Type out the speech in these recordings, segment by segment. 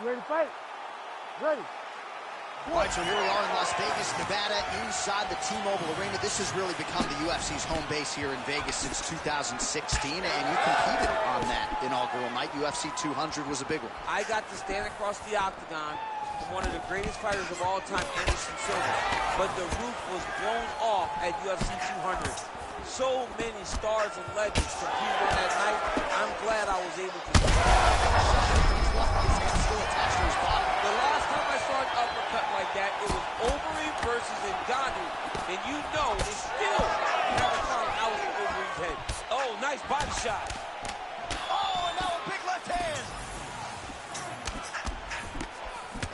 You ready to fight? Ready. All right, so here we are in Las Vegas, Nevada, inside the T-Mobile Arena. This has really become the UFC's home base here in Vegas since 2016, and you competed on that inaugural night. UFC 200 was a big one. I got to stand across the octagon from one of the greatest fighters of all time, Anderson Silva, but the roof was blown off at UFC 200. So many stars and legends competed on that night. I'm glad I was able to. His hand still attached to his body. The last time I saw an uppercut like that, it was Overeem versus Ngannou. And you know, they still haven't found out of Overeem's head. Oh, nice body shot. Oh, and now a big left hand.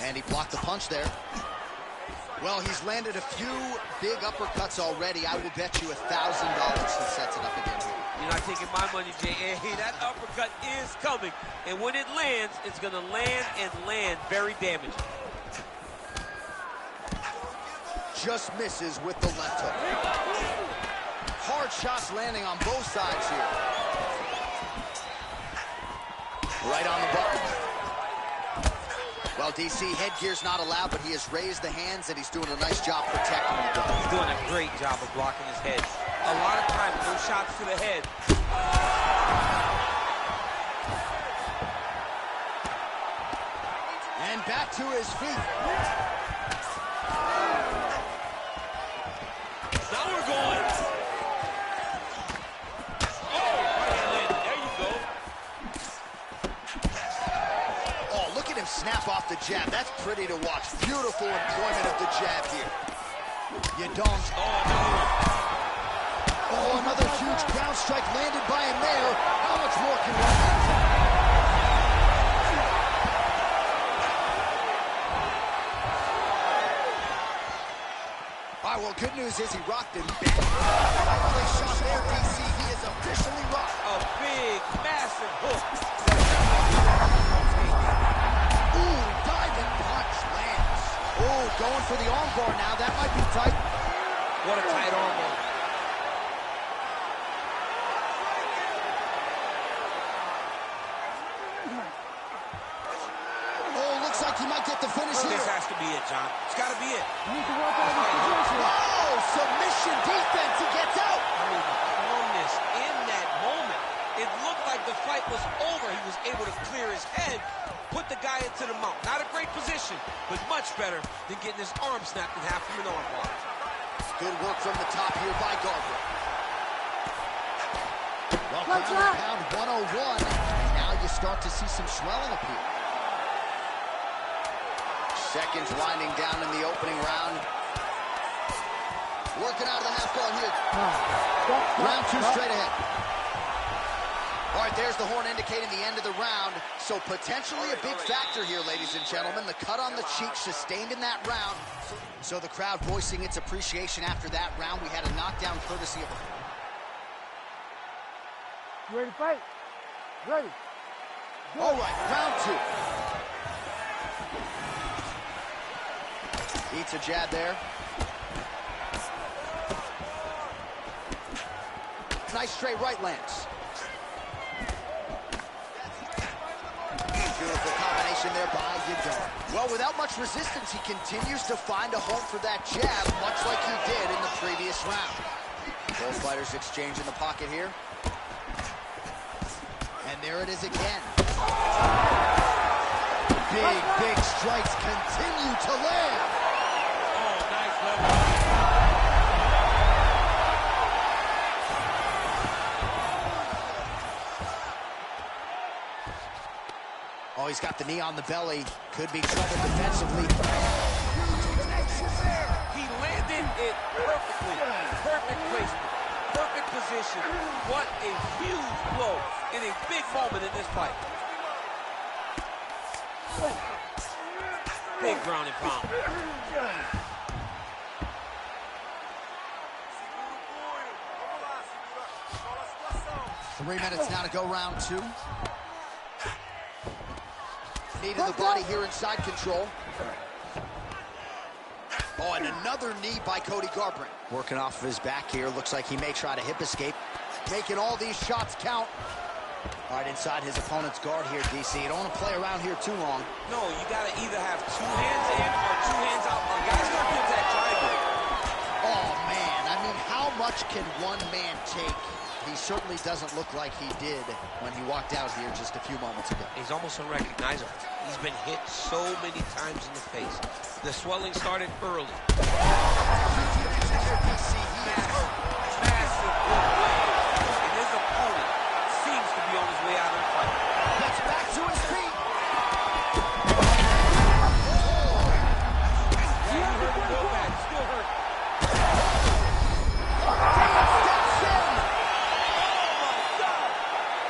And he blocked the punch there. Well, he's landed a few big uppercuts already. I will bet you $1,000 he sets it up again here. You're not taking my money, Jay. Hey, that uppercut is coming. And when it lands, it's going to land and land very damaging. Just misses with the left hook. Hard shots landing on both sides here. Right on the button. Well, DC, headgear's not allowed, but he has raised the hands, and he's doing a nice job protecting the gun. He's doing a great job of blocking his head. A lot of times, those shots to the head. And back to his feet. Now we're going. Oh, there you go. Oh, look at him snap off the jab. That's pretty to watch. Beautiful employment of the jab here. You don't. Oh, another huge ground strike landed by him there. How much more can one man take? All right, well, good news is he rocked him back. Nice shot there, DC. He is officially rocked. A big, massive hook. Ooh, diving punch lands. Ooh, going for the armbar now. That might be tight. What a tight armbar. Oh, looks like he might get the finish here. This has to be it, John. It's got to be it. You need to work on this position. Oh, submission defense. He gets out. I mean, the calmness in that moment. It looked like the fight was over. He was able to clear his head, put the guy into the mount. Not a great position, but much better than getting his arm snapped in half from an armbar. Good work from the top here by Garbrandt. Well, pound 101. Now you start to see some swelling appear. Seconds winding down in the opening round. Working out of the half guard here. Round two straight ahead. All right, there's the horn indicating the end of the round. So potentially a big factor here, ladies and gentlemen. The cut on the cheek sustained in that round. So the crowd voicing its appreciation after that round. We had a knockdown courtesy of... You ready to fight? Ready. Go. All right, round two. Eats a jab there. Nice straight right lands. Beautiful combination there by Yadon. Well, without much resistance, he continues to find a home for that jab, much like he did in the previous round. Both fighters exchange in the pocket here. And there it is again. Big strikes continue to land. Oh, nice level. Oh, he's got the knee on the belly. Could be trouble defensively. He landed it perfectly. Perfect placement. Perfect position. What a huge blow in a big moment in this fight. Big ground and pound. 3 minutes now to go, round two. Knee to the body here inside control. Oh, and another knee by Cody Garbrandt. Working off of his back here. Looks like he may try to hip escape. Making all these shots count. All right, inside his opponent's guard here, DC. You don't want to play around here too long. No, you got to either have 2 hands in or 2 hands out, or guys got to get that triangle. Oh, man. I mean, how much can one man take? He certainly doesn't look like he did when he walked out here just a few moments ago. He's almost unrecognizable. He's been hit so many times in the face. The swelling started early. Massive good win. And his opponent seems to be on his way out of the fight. Gets back to his feet. Yeah, he hurt him real bad. Still hurt.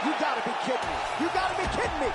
You gotta be kidding me. You gotta be kidding me.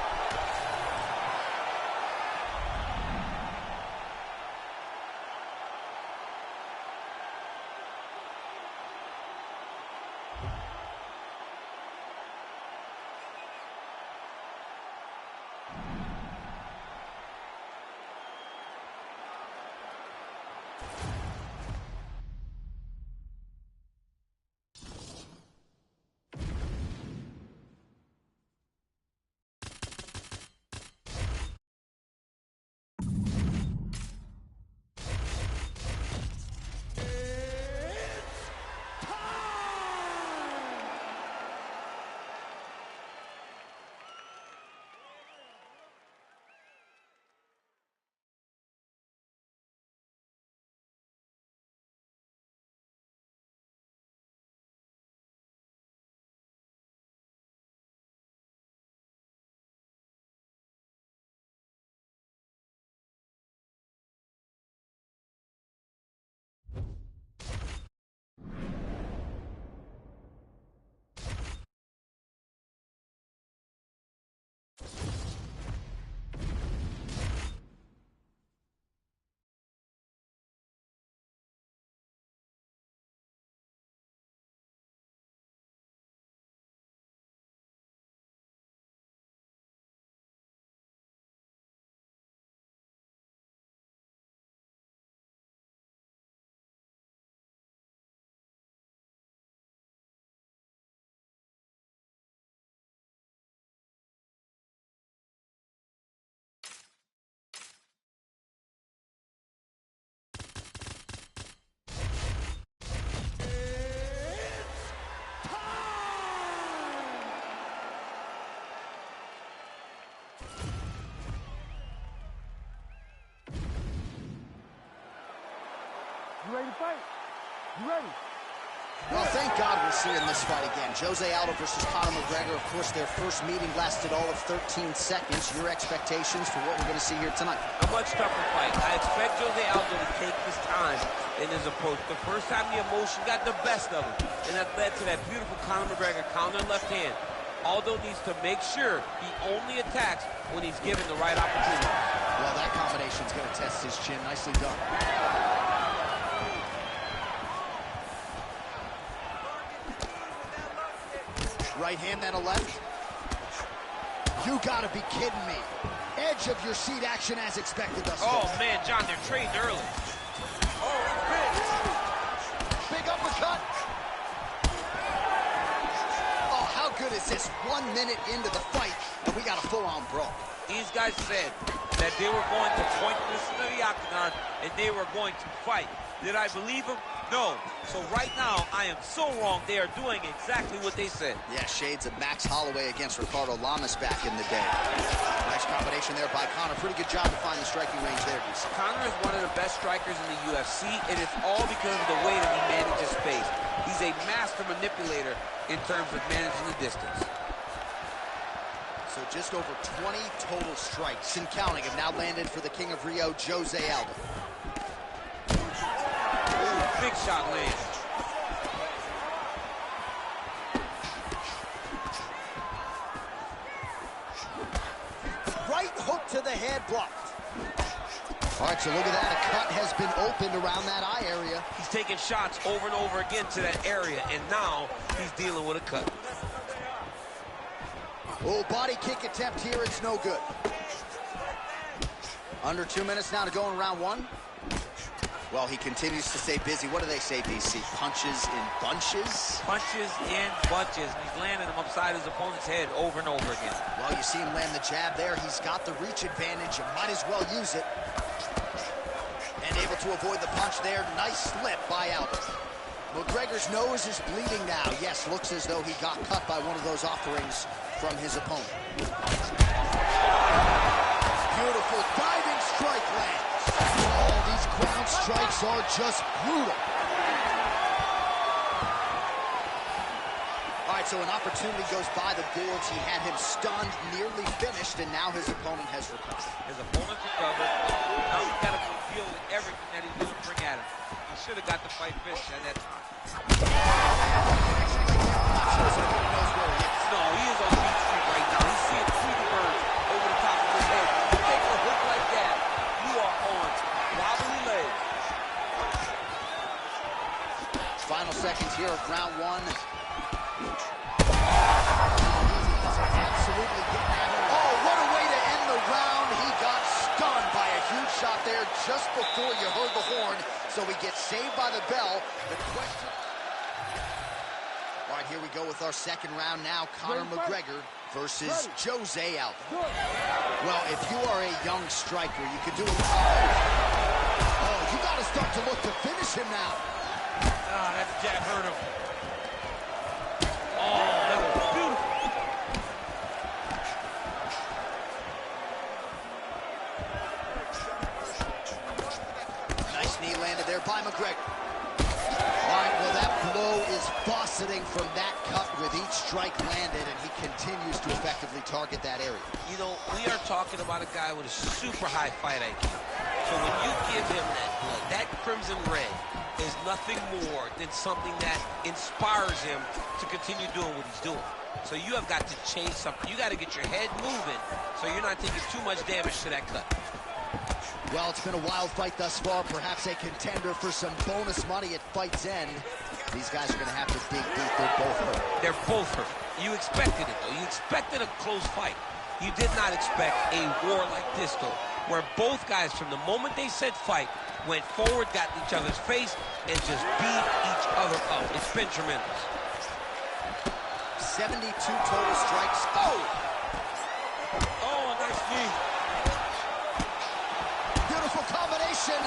You ready to fight? You ready? Well, thank God we're seeing this fight again. Jose Aldo versus Conor McGregor. Of course, their first meeting lasted all of 13 seconds. Your expectations for what we're going to see here tonight? A much tougher fight. I expect Jose Aldo to take his time in his approach. The first time the emotion got the best of him, and that led to that beautiful Conor McGregor counter left hand. Aldo needs to make sure he only attacks when he's given the right opportunity. Well, that combination's going to test his chin. Nicely done. Right hand, then a left. You gotta be kidding me. Edge of your seat action as expected thus far. Oh, man, John, they're trading early. Oh, it's big. Big uppercut. Oh, how good is this? 1 minute into the fight, and we got a full-on brawl. These guys said that they were going to point this into the octagon and they were going to fight. Did I believe them? No. So right now, I am so wrong. They are doing exactly what they said. Yeah, shades of Max Holloway against Ricardo Lamas back in the day. Nice combination there by Conor. Pretty good job to find the striking range there, DC. Conor is one of the best strikers in the UFC, and it's all because of the way that he manages space. He's a master manipulator in terms of managing the distance. So just over 20 total strikes and counting have now landed for the King of Rio, Jose Aldo. Ooh, big shot lands. Right hook to the head, blocked. All right, so look at that. A cut has been opened around that eye area. He's taking shots over and over again to that area, and now he's dealing with a cut. Oh, body kick attempt here. It's no good. Under 2 minutes now to go in round one. Well, he continues to stay busy. What do they say, DC? Punches in bunches? Punches in bunches. And he's landing them upside his opponent's head over and over again. Well, you see him land the jab there. He's got the reach advantage. You might as well use it. And able to avoid the punch there. Nice slip by Albert. McGregor's nose is bleeding now. Yes, looks as though he got cut by one of those offerings from his opponent. Beautiful diving strike lands. Oh, these ground strikes are just brutal. All right, so an opportunity goes by the boards. He had him stunned, nearly finished, and now his opponent has recovered. His opponent's recovered. Now he's got to deal with everything that he's going to bring at him. He should have got the fight finished at that time. No, he is on Beach Street right now. He's seeing Tweety birds over the top of his head. You take a hook like that, you are on wobbly legs. Final seconds here of round one. Absolutely getting at him. Oh, what a way to end the round. He got stunned by a huge shot there just before you heard the horn. So he gets saved by the bell. The question... All right, here we go with our second round now. Conor McGregor versus Jose Aldo. Well, if you are a young striker, you could do it. Oh, you got to start to look to finish him now. Ah, that jab hurt him. Oh, that was beautiful. Nice knee landed there by McGregor. All right, well, that blow is buffeting from that cut with each strike landed, and he continues to effectively target that area. You know, we are talking about a guy with a super high fight IQ. So when you give him that blood, that crimson red is nothing more than something that inspires him to continue doing what he's doing. So you have got to change something. You got to get your head moving so you're not taking too much damage to that cut. Well, it's been a wild fight thus far. Perhaps a contender for some bonus money at fight's end. These guys are going to have to dig deep. They're both hurt. They're both hurt. You expected it, though. You expected a close fight. You did not expect a war like this, though, where both guys, from the moment they said fight, went forward, got in each other's face, and just beat each other up. It's been tremendous. 72 total strikes. Oh! Oh, a nice knee. Beautiful combination.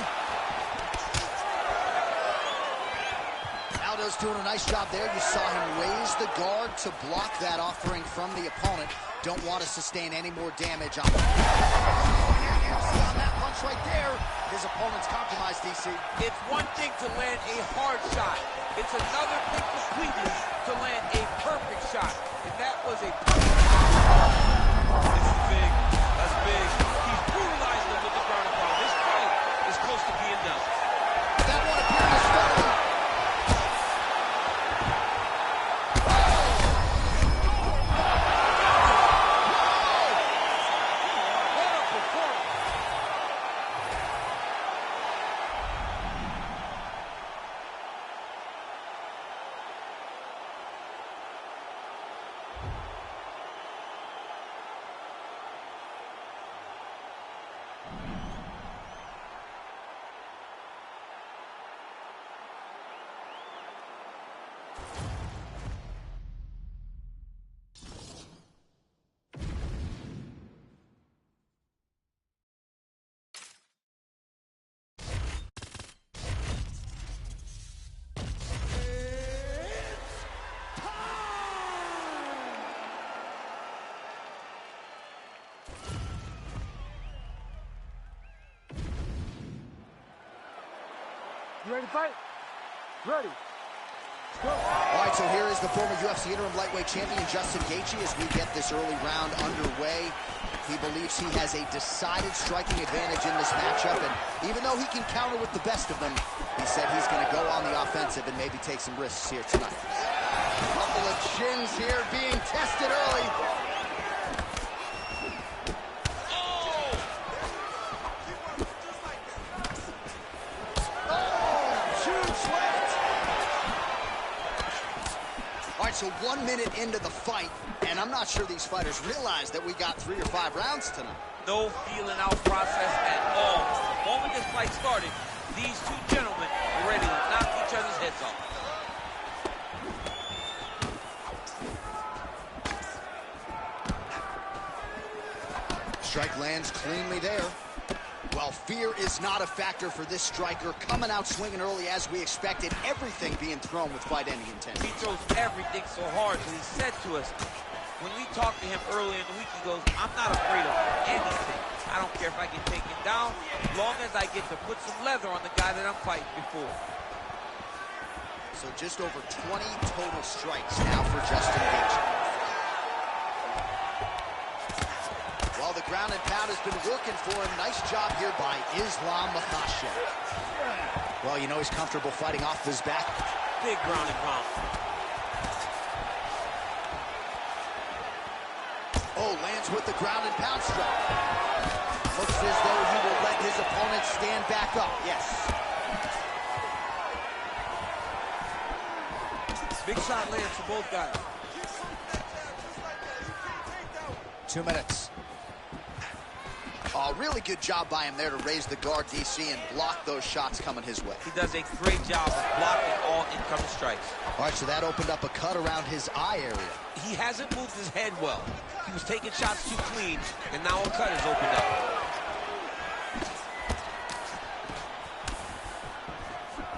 Aldo's doing a nice job there. You saw him raise the guard to block that offering from the opponent. Don't want to sustain any more damage on that punch right there. His opponent's compromised, DC. It's one thing to land a hard shot. It's another thing completely to land a perfect shot. And that was a perfect shot. This is big. That's big. He's brutalizing him with the ground and pound. This fight is close to being done. That one appeared to stun. You ready to fight? Ready. Go. All right, so here is the former UFC interim lightweight champion, Justin Gaethje, as we get this early round underway. He believes he has a decided striking advantage in this matchup, and even though he can counter with the best of them, he said he's going to go on the offensive and maybe take some risks here tonight. A couple of chins here being tested early. So 1 minute into the fight, and I'm not sure these fighters realize that we got 3 or 5 rounds tonight. No feeling out process at all. The moment this fight started, These two gentlemen are ready to knock each other's heads off. Strike lands cleanly there. Well, fear is not a factor for this striker. Coming out swinging early as we expected. Everything being thrown with fight-ending intent. He throws everything so hard, so he said to us, when we talked to him earlier in the week, he goes, I'm not afraid of anything. I don't care if I get taken down, as long as I get to put some leather on the guy that I'm fighting before. So just over 20 total strikes now for Justin Gaethje. Well, the ground and pound has been working for him. Nice job here by Islam Makhachev. Well, you know he's comfortable fighting off his back. Big ground and pound. Oh, lands with the ground and pound strike. Looks as though he will let his opponent stand back up. Yes. Big shot lands for both guys. 2 minutes. Oh, really good job by him there to raise the guard, DC, and block those shots coming his way. He does a great job of blocking all incoming strikes. All right, so that opened up a cut around his eye area. He hasn't moved his head well. He was taking shots too clean, and now a cut has opened up.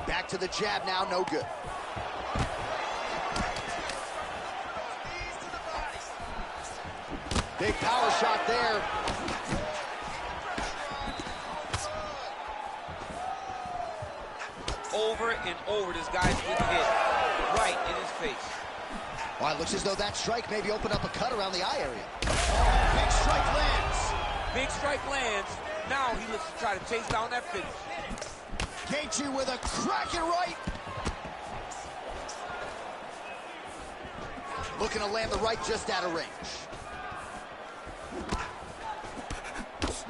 Back to the jab now, no good. Big power shot there. Over and over, this guy's getting hit right in his face. All right, looks as though that strike maybe opened up a cut around the eye area. Big strike lands. Big strike lands. Now he looks to try to chase down that finish. Gaethje with a cracking right. Looking to land the right just out of range.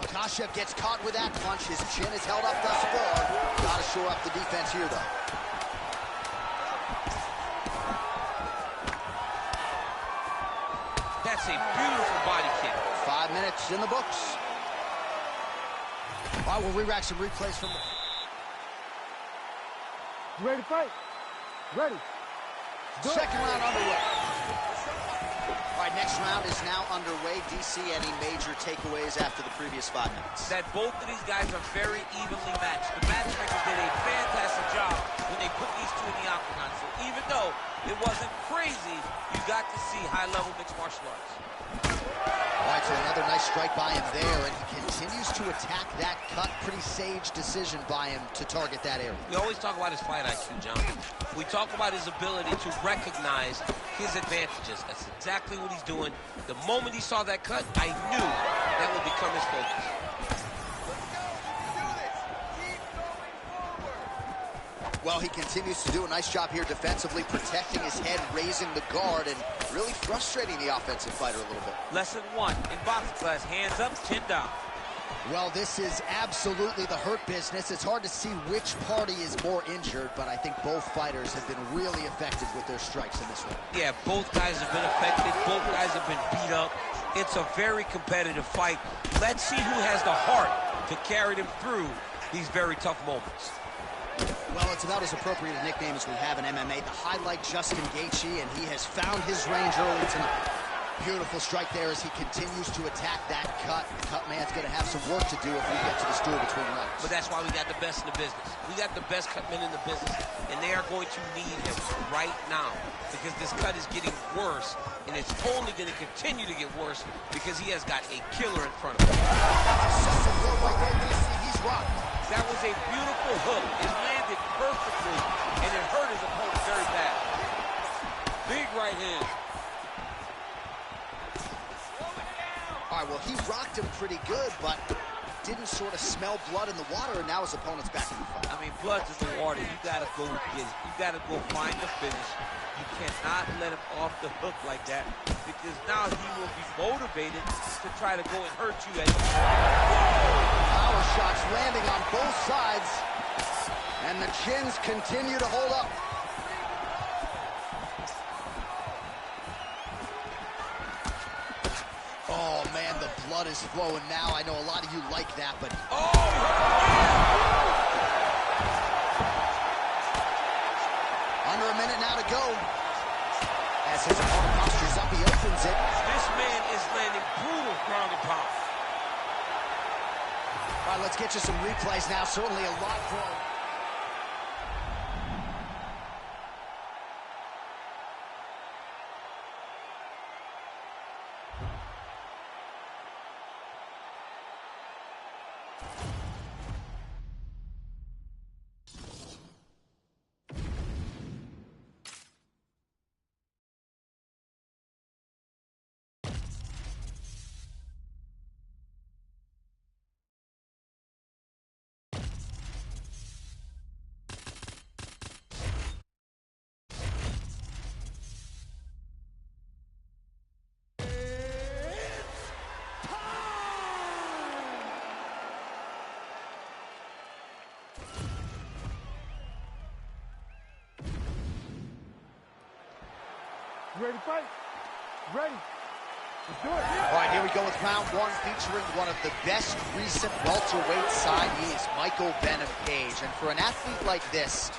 Makhachev gets caught with that punch. His chin is held up thus far. Gotta shore up the defense here, though. That's a beautiful body kick. 5 minutes in the books. All right, we'll re-rack some replays from the... You ready to fight? Ready. Second round underway. All right, next round is now underway. DC, any major takeaways after the previous 5 minutes? That both of these guys are very evenly matched. The matchmakers did a fantastic job when they put these two in the octagon. So even though it wasn't crazy, you got to see high-level mixed martial arts. All right, so another nice strike by him there, and he continues to attack that cut. Pretty sage decision by him to target that area. We always talk about his fight IQ, John. We talk about his ability to recognize his advantages. That's exactly what he's doing. The moment he saw that cut, I knew that would become his focus. Well, he continues to do a nice job here defensively, protecting his head, raising the guard, and really frustrating the offensive fighter a little bit. Lesson 1 in boxing class, hands up, chin down. Well, this is absolutely the hurt business. It's hard to see which party is more injured, but I think both fighters have been really effective with their strikes in this one. Yeah, both guys have been affected. Both guys have been beat up. It's a very competitive fight. Let's see who has the heart to carry them through these very tough moments. Well, it's about as appropriate a nickname as we have in MMA. The highlight Justin Gaethje, and he has found his range early tonight. Beautiful strike there as he continues to attack that cut. The cut man's going to have some work to do if we get to the stool between rounds. But that's why we got the best in the business. We got the best cut men in the business, and they are going to need him right now because this cut is getting worse, and it's only going to continue to get worse because he has got a killer in front of him. He's rocked. That was a beautiful hook. It landed perfectly, and it hurt his opponent very bad. Big right hand. All right, well, he rocked him pretty good, but didn't sort of smell blood in the water, and now his opponent's back in the fight. I mean, blood's in the water. You got to go get it. You got to go find the finish. You cannot let him off the hook like that because now he will be motivated to try to go and hurt you. Power shots landing on both sides, and the chins continue to hold up. Oh, man, the blood is flowing now. I know a lot of you like that, but... Oh! go. As his opponent postures up, he opens it. This man is landing brutal ground and pound. All right, let's get you some replays now. Certainly a lot for him. You ready to fight? Ready. Let's do it. All right, here we go with round one, featuring one of the best recent welterweight signees, Michael Venom Page. And for an athlete like this,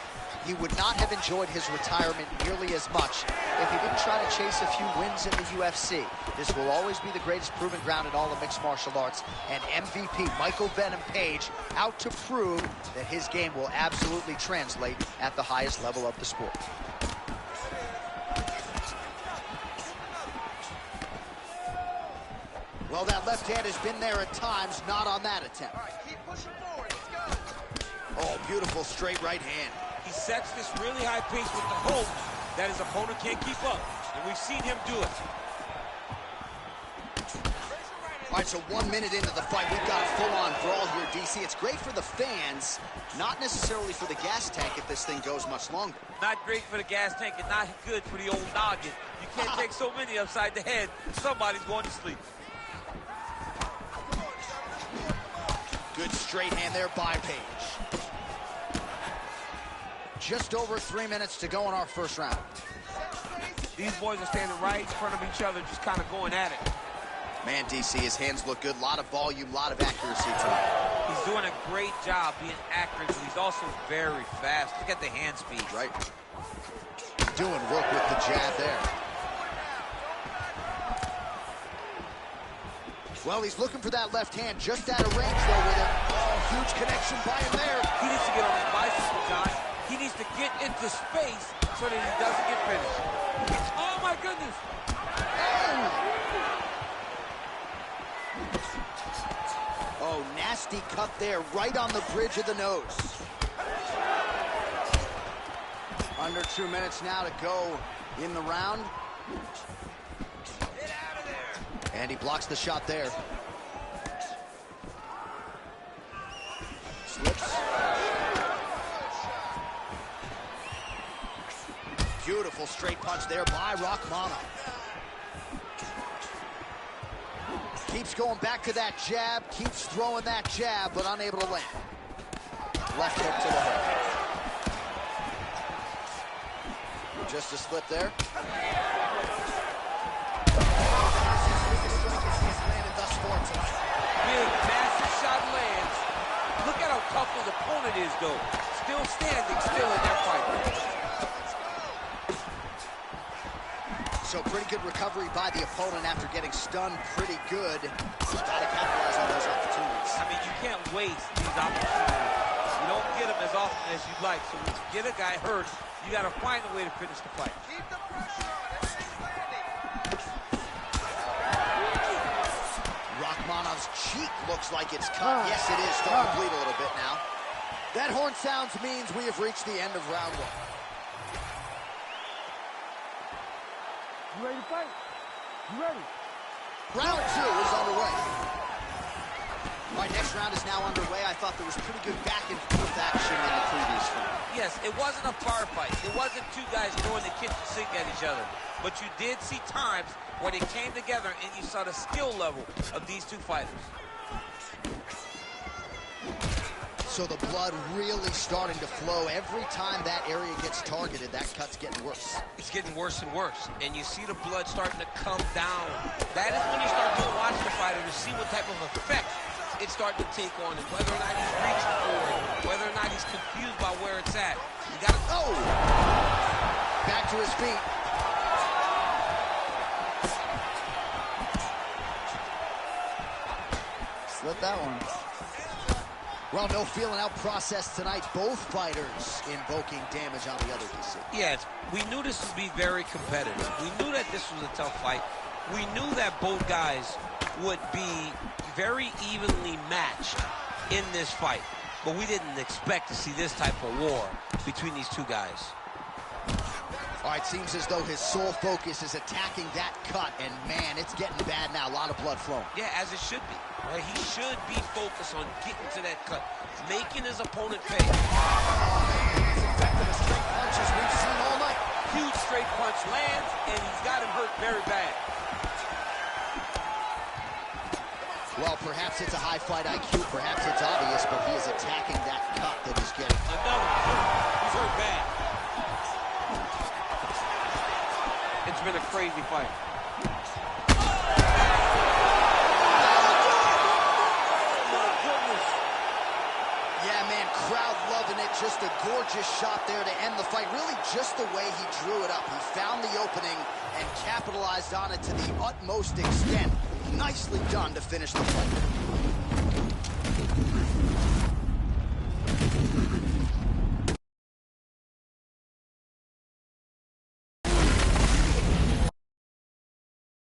he would not have enjoyed his retirement nearly as much if he didn't try to chase a few wins in the UFC. This will always be the greatest proving ground in all of mixed martial arts. And MVP Michael Venom Page out to prove that his game will absolutely translate at the highest level of the sport. Well, that left hand has been there at times, not on that attempt. All right, keep pushing forward. Let's go. Oh, beautiful straight right hand. He sets this really high pace with the hope that his opponent can't keep up. And we've seen him do it. All right, so 1 minute into the fight, we've got a full-on brawl here, DC. It's great for the fans, not necessarily for the gas tank if this thing goes much longer. Not great for the gas tank and not good for the old noggin. You can't take so many upside the head. Somebody's going to sleep. Good straight hand there by Page. Just over 3 minutes to go in our first round. These boys are standing right in front of each other, just kind of going at it. Man, DC, his hands look good. A lot of volume, a lot of accuracy tonight. He's doing a great job being accurate, but he's also very fast. Look at the hand speed. Right. Doing work with the jab there. Well, he's looking for that left hand, just out of range, though, with it. Oh, huge connection by him there. He needs to get on his bicycle, John. He needs to get into space so that he doesn't get finished. Oh, my goodness. Oh, nasty cut there, right on the bridge of the nose. Under 2 minutes now to go in the round. And he blocks the shot there. Slips. Beautiful straight punch there by Rahmanov. Keeps going back to that jab, keeps throwing that jab, but unable to land. Left hook to the head. Just a slip there. Big, massive shot lands. Look at how tough his opponent is, though. Still standing, still in that fight. So pretty good recovery by the opponent after getting stunned pretty good. Got to capitalize on those opportunities. I mean, you can't waste these opportunities. You don't get them as often as you'd like. So when you get a guy hurt, you got to find a way to finish the fight. Keep the pressure on. Everything's landing. Rahmanov's cheek looks like it's cut. Yes, it is. Starting to bleed a little bit now. That horn sounds means we have reached the end of round one. You ready to fight? You ready? Round two is underway. All right, next round is now underway. I thought there was pretty good back and forth action in the previous round. Yes, it wasn't a firefight. It wasn't two guys throwing the kitchen sink at each other. But you did see times where they came together and you saw the skill level of these two fighters. So the blood really starting to flow. Every time that area gets targeted, that cut's getting worse. It's getting worse and worse. And you see the blood starting to come down. That is when you start to watch the fighter to see what type of effect it's starting to take on him. Whether or not he's reaching for it, whether or not he's confused by where it's at. You gotta... Oh! Back to his feet. Slip that one. Well, no feeling out process tonight. Both fighters invoking damage on the other, DC. Yes, we knew this would be very competitive. We knew that this was a tough fight. We knew that both guys would be very evenly matched in this fight. But we didn't expect to see this type of war between these two guys. All right, seems as though his sole focus is attacking that cut, and man, it's getting bad now. A lot of blood flowing. Yeah, as it should be. Right? He should be focused on getting to that cut, making his opponent pay. He's effective as straight punches we've seen all night. Huge straight punch lands, and he's got him hurt very bad. Well, perhaps it's a high fight IQ, perhaps it's obvious, but he is attacking that cut that he's getting. Another one. He's hurt bad. It's been a crazy fight. Yeah, man, crowd loving it. Just a gorgeous shot there to end the fight. Really just the way he drew it up. He found the opening and capitalized on it to the utmost extent. Nicely done to finish the fight.